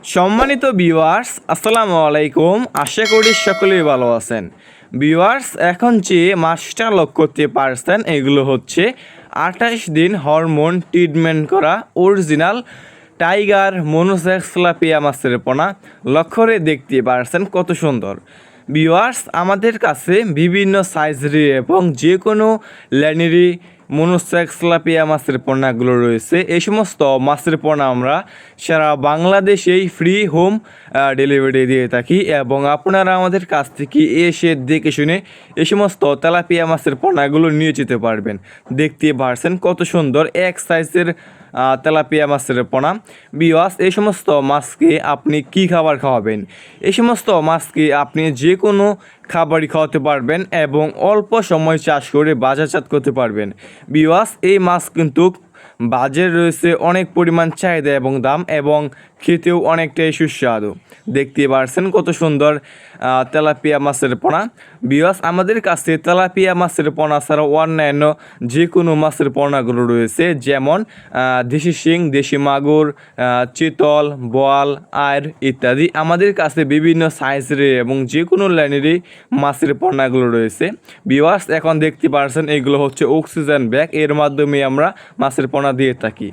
সম্মানিত ভিউয়ার্স, আসসালামু আলাইকুম। আশা করি সকলেই ভালো আছেন। ভিউয়ার্স, এখন যে মাছটা লক্ষ্য করতে পারছেন এগুলো হচ্ছে 28 দিন হরমোন ট্রিটমেন্ট করা অরিজিনাল টাইগার মনোসেক্স তেলাপিয়া মাছের পোনা। লক্ষ্য করে দেখতে পারছেন কত সুন্দর। ভিউয়ার্স, আমাদের কাছে বিভিন্ন সাইজের এবং যে কোনো ল্যানেরই মনোসেক্স তেলাপিয়া মাছের পোনাগুলো রয়েছে। এই সমস্ত মাছের পোনা আমরা সারা বাংলাদেশেই ফ্রি হোম ডেলিভারি দিয়ে থাকি এবং আপনারা আমাদের কাছ থেকে এসে দেখে শুনে এই সমস্ত তেলাপিয়া মাছের পোনাগুলো নিয়ে যেতে পারবেন। দেখতে পারছেন কত সুন্দর এক সাইজের তেলাপিয়া মাছের পোনা। ভিউয়ার্স, এই সমস্ত মাছকে আপনি কি খাবার খাওয়াবেন? এই সমস্ত মাছকে আপনি যে কোনো খাবারই খাওয়াতে পারবেন এবং অল্প সময় চাষ করে বাজারজাত করতে পারবেন। ভিউয়ার্স, এই মাছ কিন্তু বাজারে রয়েছে অনেক পরিমাণ চাহিদা এবং দাম এবং খেতেও অনেকটাই সুস্বাদু। দেখতে পারছেন কত সুন্দর তেলাপিয়া মাছের পোনা। ভিউয়ার্স, আমাদের কাছে তেলাপিয়া মাছের পোনা ছাড়াও অন্যান্য যে কোনো মাছের পোনাগুলো রয়েছে, যেমন দেশি শিং, দেশি মাগুর, চিতল, বোয়াল, আয়ের ইত্যাদি। আমাদের কাছে বিভিন্ন সাইজের এবং যে কোনো লাইনেরই মাছের পোনাগুলো রয়েছে। ভিউয়ার্স, এখন দেখতে পারছেন এগুলো হচ্ছে অক্সিজেন ব্যাগ, এর মাধ্যমে আমরা মাছের পোনা দিয়ে থাকি।